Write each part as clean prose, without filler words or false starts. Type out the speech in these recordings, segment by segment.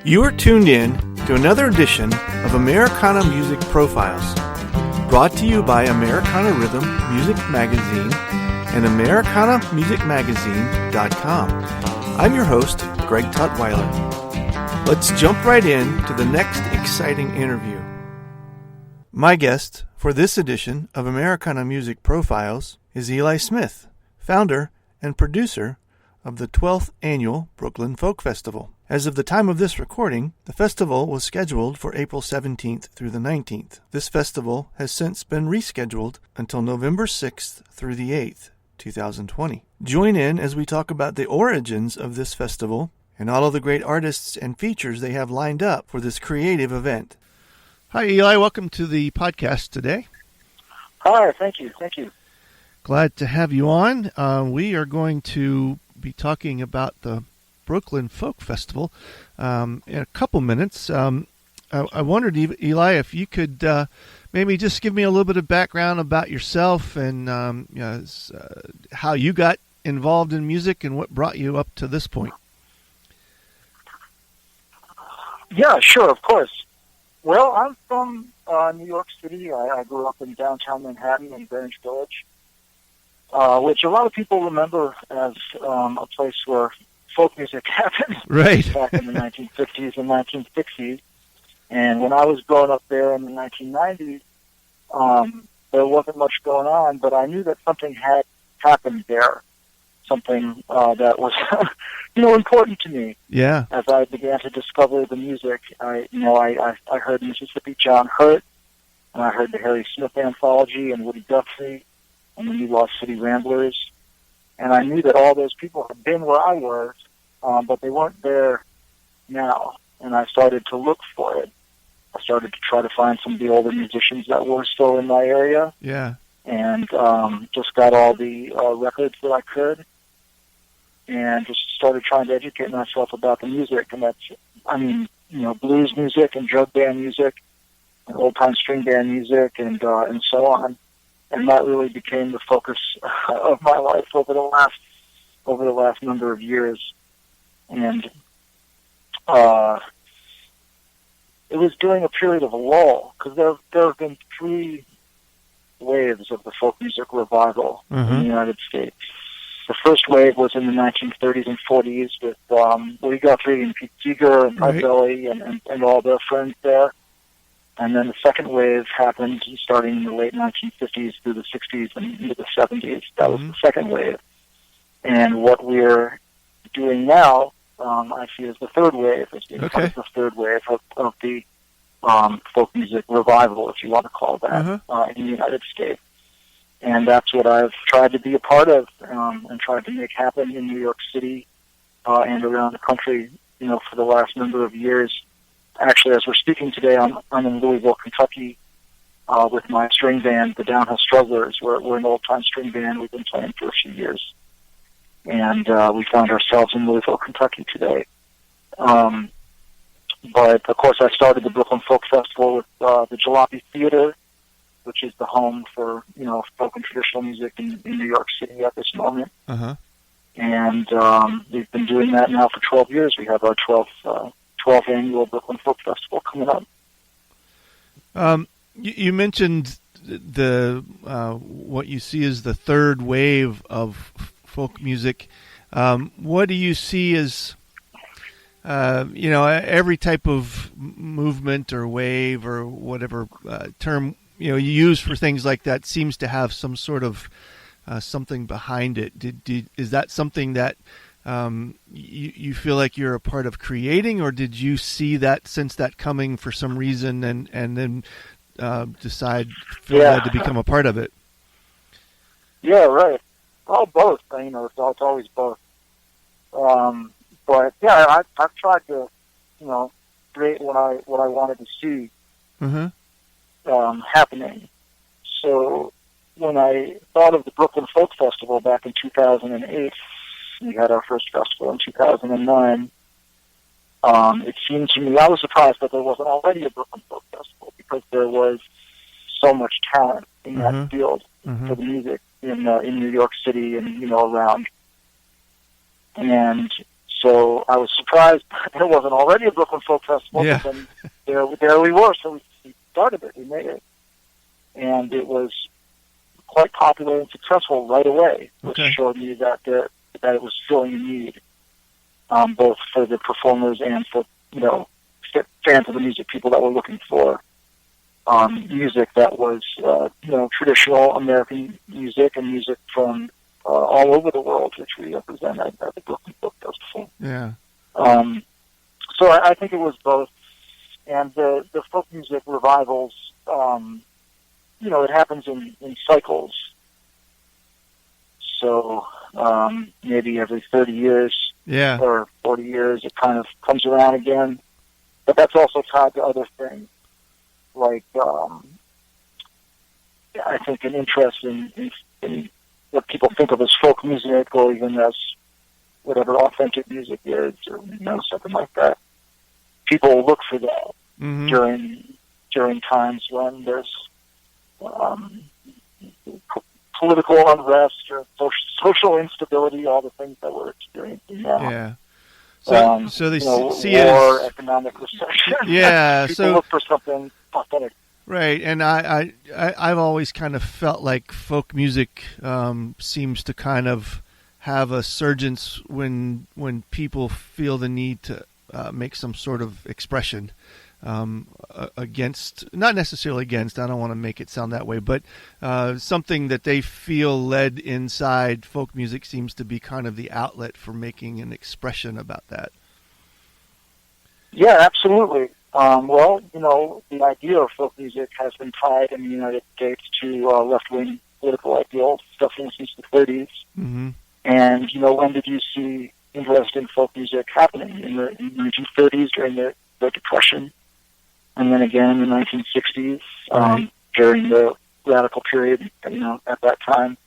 You are tuned in to another edition of Americana Music Profiles, brought to you by Americana Rhythm Music Magazine and AmericanaMusicMagazine.com. I'm your host, Greg Tutwiler. Let's jump right in to the next exciting interview. My guest for this edition of Americana Music Profiles is Eli Smith, founder and producer of the 12th Annual Brooklyn Folk Festival. As of the time of this recording, the festival was scheduled for April 17th through the 19th. This festival has since been rescheduled until November 6th through the 8th, 2020. Join in as we talk about the origins of this festival and all of the great artists and features they have lined up for this creative event. Hi, Eli. Welcome to the podcast today. Hi, thank you. Glad to have you on. We are going to be talking about the Brooklyn Folk Festival in a couple minutes. I wondered, Eli, if you could maybe just give me a little bit of background about yourself and how you got involved in music and what brought you up to this point. Yeah, sure, of course. Well, I'm from New York City. I grew up in downtown Manhattan in Greenwich Village, which a lot of people remember as a place where folk music happened back in the 1950s and 1960s. And when I was growing up there in the 1990s, there wasn't much going on, but I knew that something had happened there, something that was, important to me. Yeah. As I began to discover the music, I heard Mississippi John Hurt, and I heard the Eli Smith Anthology and Woody Guthrie and the New Lost City Ramblers. And I knew that all those people had been where I was, but they weren't there now. And I started to look for it. I started to try to find some of the older musicians that were still in my area. Yeah. And just got all the records that I could, and just started trying to educate myself about the music. And that's, blues music and jug band music and old-time string band music and so on. And that really became the focus of my life over the last number of years. And it was during a period of a lull, because there have been three waves of the folk music revival in the United States. The first wave was in the 1930s and 40s with Woody Guthrie and Pete Seeger and Mike Belly and all their friends there. And then the second wave happened starting in the late 1950s through the 60s and into the 70s. That was the second wave. And what we're doing now, I see as the third wave, as being part of the third wave of the folk music revival, if you want to call that, in the United States. And that's what I've tried to be a part of and tried to make happen in New York City and around the country, for the last number of years. Actually, as we're speaking today, I'm in Louisville, Kentucky, with my string band, the Downhill Strugglers. We're an old-time string band. We've been playing for a few years. And we found ourselves in Louisville, Kentucky today. But, of course, I started the Brooklyn Folk Festival with the Jalopy Theater, which is the home for, folk and traditional music in New York City at this moment. And we've been doing that now for 12 years. We have our 12th Annual Brooklyn Folk Festival coming up. You mentioned the what you see as the third wave of folk music. What do you see as, every type of movement or wave or whatever term you use for things like that seems to have some sort of something behind it. Is that something that you feel like you're a part of creating, or did you sense that coming for some reason and then feel glad to become a part of it? Yeah, right. Well, both. It's always both. But yeah, I've tried to, create what I wanted to see happening. So when I thought of the Brooklyn Folk Festival back in 2008, we had our first festival in 2009. It seemed to me, I was surprised that there wasn't already a Brooklyn Folk Festival, because there was so much talent in that field for the music in New York City and around. And So I was surprised there wasn't already a Brooklyn Folk Festival. Yeah. But then there we were. So we started it. We made it, and it was quite popular and successful right away, which showed me that it was filling a need, both for the performers and for fans of the music, people that were looking for music that was traditional American music and music from all over the world, which we represent at the Brooklyn Folk Festival. Yeah. So I think it was both, and the folk music revivals. It happens in cycles. So maybe every 30 years or 40 years, it kind of comes around again. But that's also tied to other things, like I think an interest in what people think of as folk music, or even as whatever authentic music is, or something like that. People look for that during times when there's political unrest or social instability, all the things that we're experiencing now. Yeah. So they see war, it as economic recession. Yeah. People look for something authentic. Right, and I've always kind of felt like folk music seems to kind of have a surgence when people feel the need to make some sort of expression against, not necessarily against, I don't want to make it sound that way, but something that they feel led inside. Folk music seems to be kind of the outlet for making an expression about that. Yeah, absolutely. The idea of folk music has been tied in the United States to left-wing political ideals, definitely since the 30s. Mm-hmm. And, when did you see interest in folk music happening? In the 1930s during the Depression, and then again in the 1960s during the radical period, at that time.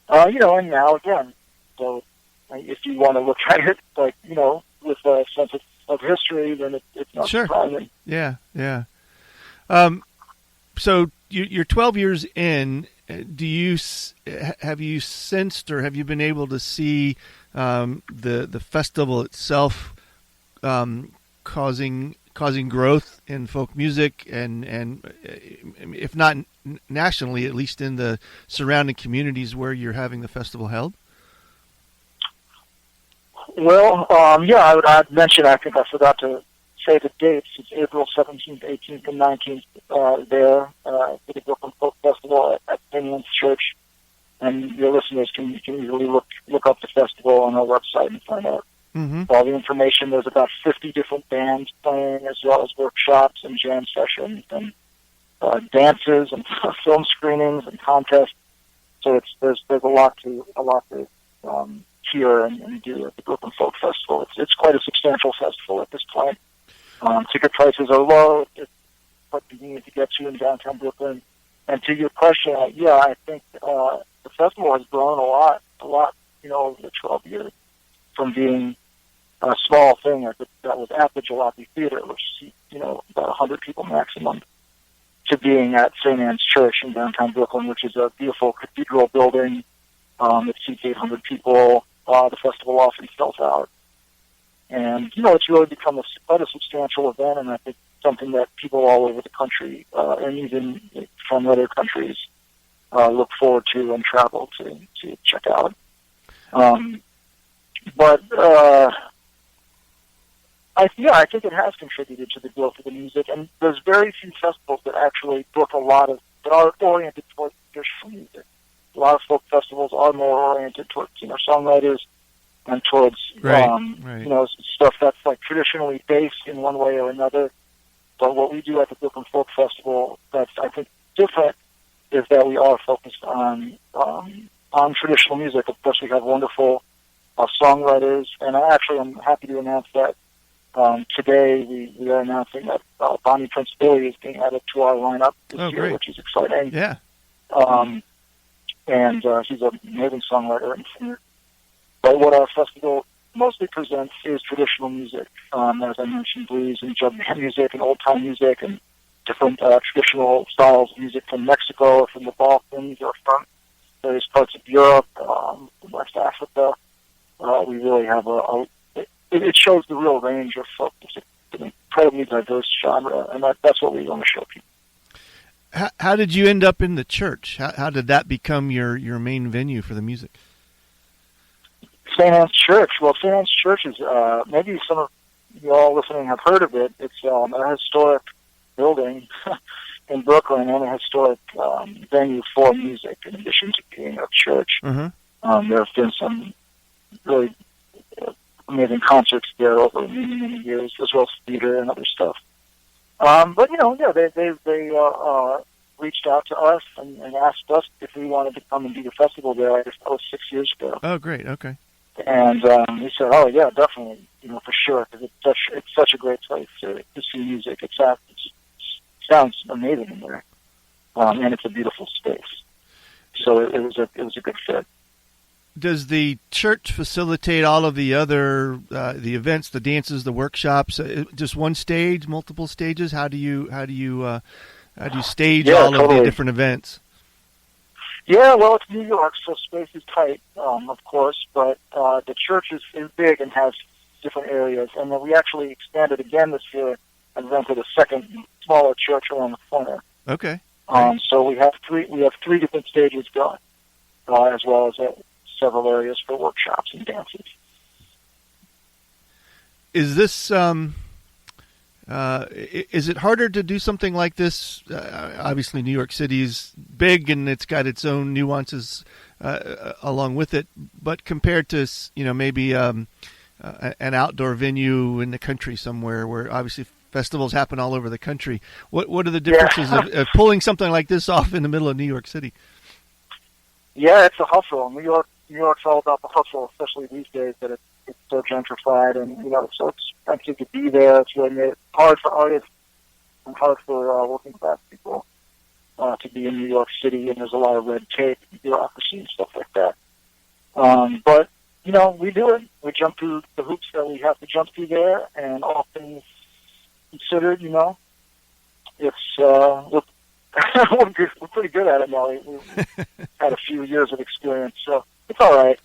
And now again. So if you want to look at it, with a sense of history, then it's not surprising. Yeah. So you're 12 years in. Have you sensed, or have you been able to see the festival itself causing growth in folk music, and if not nationally, at least in the surrounding communities where you're having the festival held? Well, I'd mention, I think I forgot to say the dates. It's April 17th, 18th, and 19th there at the Brooklyn Folk Festival at St. Anne's Church. And your listeners can easily look up the festival on our website and find out all the information. There's about 50 different bands playing, as well as workshops and jam sessions and dances and film screenings and contests. So there's a lot to hear and do at the Brooklyn Folk Festival. It's quite a substantial festival at this point. Ticket prices are low. It's quite convenient to get to in downtown Brooklyn. And to your question, I think the festival has grown a lot, over the 12 years, from being a small thing that was at the Jalopy Theater, which is, about 100 people maximum, to being at St. Anne's Church in downtown Brooklyn, which is a beautiful cathedral building. It seats 800 people. The festival often sells out. And, it's really become quite a substantial event, and I think something that people all over the country, and even from other countries, look forward to and travel to check out. I think it has contributed to the growth of the music, and there's very few festivals that actually book that are oriented towards traditional music. A lot of folk festivals are more oriented towards songwriters and towards stuff that's like traditionally based in one way or another. But what we do at the Brooklyn Folk Festival that's, I think, different is that we are focused on traditional music. Of course, we have wonderful songwriters, and I'm happy to announce that today we are announcing that Bonnie Prince Billy is being added to our lineup this year, which is exciting. Yeah. And he's an amazing songwriter and singer. But what our festival mostly presents is traditional music, as I mentioned, blues and jug band music and old-time music and different traditional styles of music from Mexico or from the Balkans or from various parts of Europe, West Africa. We really have it shows the real range of folk music. It's an incredibly diverse genre, and that's what we want to show people. How did you end up in the church? How did that become your main venue for the music? St. Anne's Church. Well, St. Anne's Church is, maybe some of you all listening have heard of it. It's a historic building in Brooklyn and a historic venue for music in addition to being a church. Mm-hmm. There have been some really amazing concerts there over many, many years, as well as theater and other stuff. But, they reached out to us and asked us if we wanted to come and do the festival there. I guess that was 6 years ago. Oh, great. Okay. And we said, oh, yeah, definitely, for sure, because it's such a great place to see music. It sounds amazing in there, and it's a beautiful space. So it was a good fit. Does the church facilitate all of the other the events, the dances, the workshops? Just one stage, multiple stages? How do you stage all of the different events? Yeah, well, it's New York, so space is tight, of course, but the church is big and has different areas. And then we actually expanded again this year and rented a second smaller church around the corner. Okay. So we have three different stages going, as well as several areas for workshops and dances. Is this is it harder to do something like this? Obviously, New York City is big and it's got its own nuances along with it. But compared to maybe an outdoor venue in the country somewhere, where obviously festivals happen all over the country, what are the differences of pulling something like this off in the middle of New York City? Yeah, it's a hustle. New York's all about the hustle, especially these days that it's so gentrified, and so it's expensive to be there. It's really made it hard for artists and hard for working class people to be in New York City, and there's a lot of red tape, bureaucracy, and stuff like that. But we do it. We jump through the hoops that we have to jump through there, and all things considered, it's we're pretty good at it now. We've had a few years of experience, so it's all right.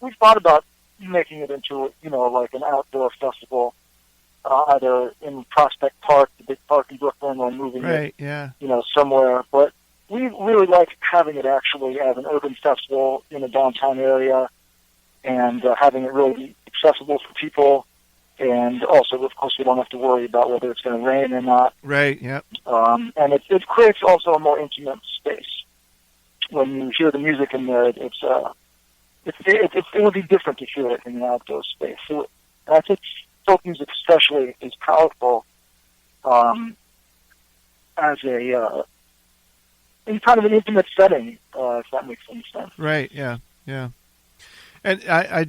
We thought about making it into, like an outdoor festival, either in Prospect Park, the big park in Brooklyn, or moving it, somewhere. But we really like having it actually as an urban festival in a downtown area, and having it really be accessible for people. And also, of course, we don't have to worry about whether it's going to rain or not. Right, yeah. And it creates also a more intimate space. When you hear the music in there, it will be different to hear it in an outdoor space. So, and I think folk music especially is powerful as in kind of an intimate setting, if that makes any sense. Right, yeah. And I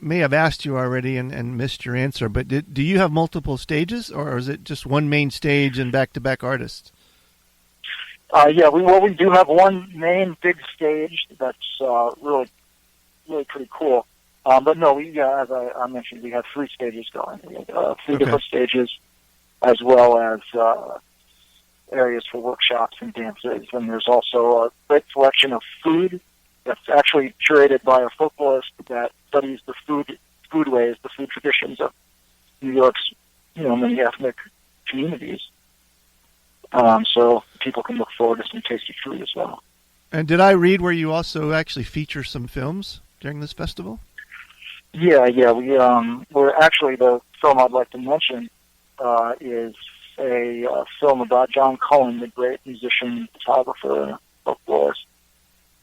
may have asked you already and missed your answer, but do you have multiple stages, or is it just one main stage and back-to-back artists? We do have one main big stage that's really pretty cool. But no, as I mentioned, we have 3 stages going. We have 3 different stages, as well as areas for workshops and dances. And there's also a great selection of food that's actually curated by a folklorist that studies the foodways, the food traditions of New York's, many ethnic communities. So people can look forward to some tasty food as well. And did I read where you also actually feature some films during this festival? Yeah. We're actually, the film I'd like to mention is a film about John Cohen, the great musician, photographer, folklorist,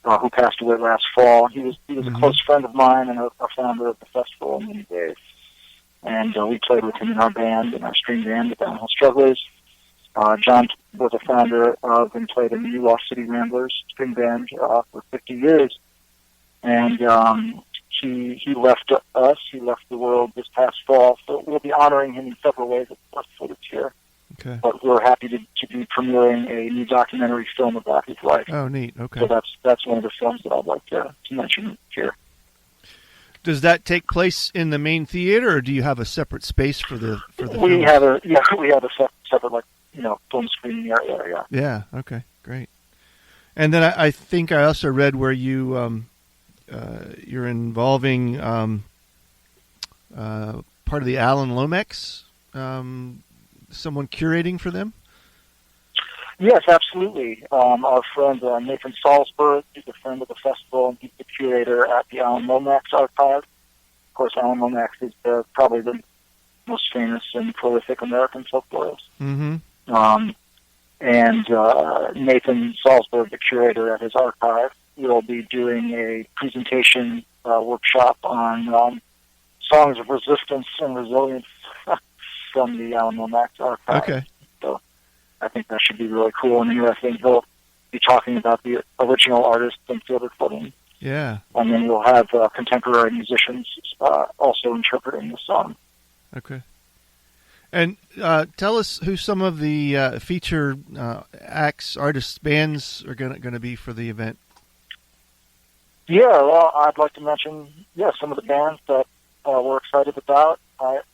who passed away last fall. He was a close friend of mine and a founder of the festival in many ways. And we played with him in our band, in our string band, the Downhill Strugglers. John was a founder of and played in the New York City Ramblers string band for 50 years. And he left us, he left the world this past fall. So we'll be honoring him in several ways at the festival this year. Okay. But we're happy to be premiering a new documentary film about his life. Oh, neat. Okay. So that's one of the films that I'd like to mention here. Does that take place in the main theater, or do you have a separate space for the we have a separate film screening area. Yeah. Okay. Great. And then I think I also read where you you're involving part of the Alan Lomax, someone curating for them? Yes, absolutely. Our friend Nathan Salzburg is a friend of the festival, and he's the curator at the Alan Lomax archive. Of course, Alan Lomax is probably the most famous and prolific American folklorist. Mm-hmm. And Nathan Salzburg, the curator at his archive, will be doing a presentation workshop on songs of resistance and resilience from the Alan Lomax archive. Okay. So I think that should be really cool and interesting. He'll be talking about the original artists and field recording. Yeah. And then we'll have contemporary musicians also interpreting the song. Okay. And tell us who some of the feature acts, artists, bands are going to be for the event. Yeah, well, I'd like to mention, some of the bands that we're excited about.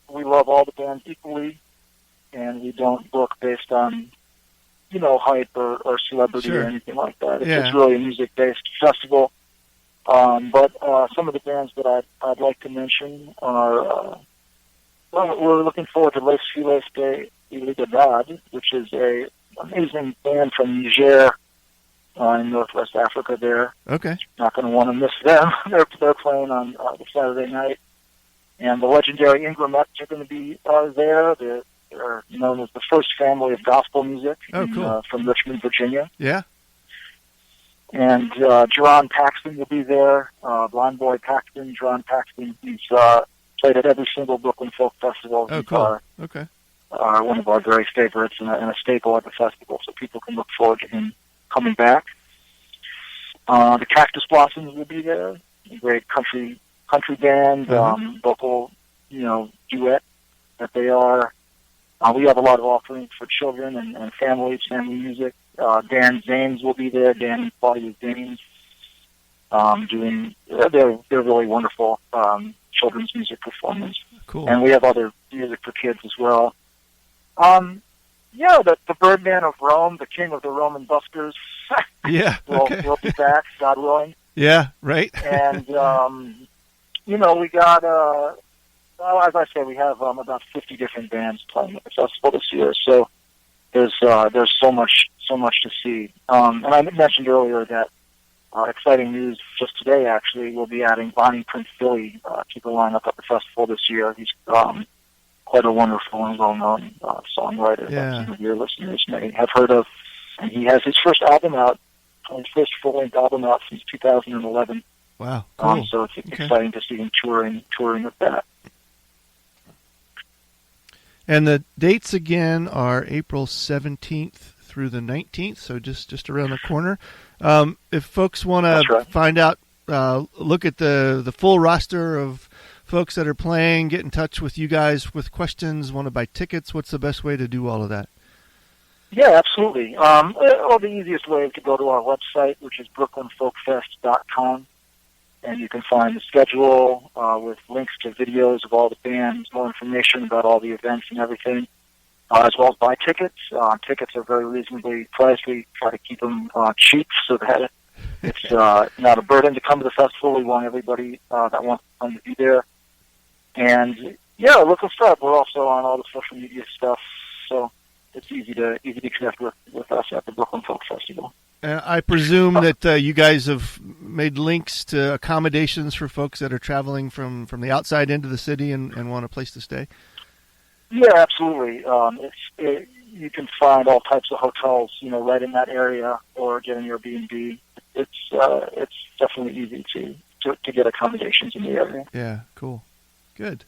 We love all the bands equally, and we don't book based on, hype or celebrity or anything like that. It's really a music-based festival. But some of the bands that I'd like to mention are, we're looking forward to Les Filles de Libertad, which is an amazing band from Niger in Northwest Africa there. Okay. Not going to want to miss them. They're playing on the Saturday night. And the legendary Ingramettes are going to be there. They're known as the first family of gospel music from Richmond, Virginia. Yeah. And Jerron Paxton will be there. Blind Boy Paxton, Jerron Paxton. He's played at every single Brooklyn Folk Festival. Oh, cool. Okay. One of our very favorites and a staple at the festival, so people can look forward to him coming back. The Cactus Blossoms will be there. A great country band, vocal, duet that they are. We have a lot of offerings for children and families, family music. Dan Zanes will be there. Dan and Claudia Zanes they're really wonderful children's music performance. Cool. And we have other music for kids as well. The Birdman of Rome, the king of the Roman buskers. Will be back, God willing. Yeah, right. And we got as I say, we have about 50 different bands playing at the festival this year. So there's so much to see. And I mentioned earlier that exciting news just today. Actually, we'll be adding Bonnie Prince Billy to the lineup at the festival this year. He's quite a wonderful and well-known songwriter that some of your listeners may have heard of. And he has his first album out, his first full-length album out since 2011. Wow, cool. So it's exciting to see him touring with that. And the dates again are April 17th through the 19th, so just around the corner. If folks want to find out, look at the full roster of folks that are playing, get in touch with you guys with questions, want to buy tickets, what's the best way to do all of that? Yeah, absolutely. The easiest way is to go to our website, which is brooklynfolkfest.com. And you can find the schedule with links to videos of all the bands, more information about all the events and everything, as well as buy tickets. Tickets are very reasonably priced. We try to keep them cheap so that it's not a burden to come to the festival. We want everybody that wants to come to be there. And, look us up. We're also on all the social media stuff, so it's easy to connect with us at the Brooklyn Folk Festival. I presume that you guys have made links to accommodations for folks that are traveling from the outside into the city and want a place to stay? Yeah, absolutely. You can find all types of hotels, right in that area, or get an Airbnb. It's definitely easy to get accommodations in the area. Yeah, cool. Good.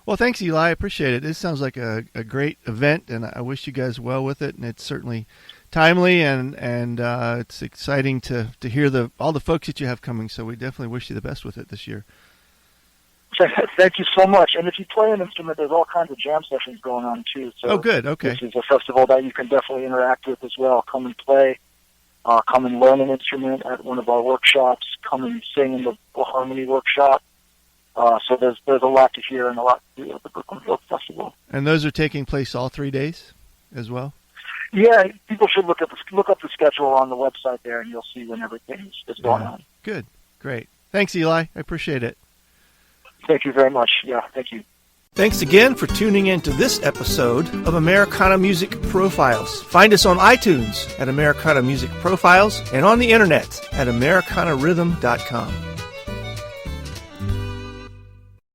Well, thanks, Eli. I appreciate it. This sounds like a great event, and I wish you guys well with it, and it's certainly timely, and it's exciting to hear all the folks that you have coming, so we definitely wish you the best with it this year. Thank you so much. And if you play an instrument, there's all kinds of jam sessions going on, too. So good. Okay. This is a festival that you can definitely interact with as well. Come and play. Come and learn an instrument at one of our workshops. Come and sing in the harmony workshop. So there's a lot to hear and a lot to do at the Brooklyn Folk Festival. And those are taking place all 3 days as well? Yeah, people should look up the schedule on the website there, and you'll see when everything is going on. Good. Great. Thanks, Eli. I appreciate it. Thank you very much. Yeah, thank you. Thanks again for tuning in to this episode of Americana Music Profiles. Find us on iTunes at Americana Music Profiles and on the internet at AmericanaRhythm.com.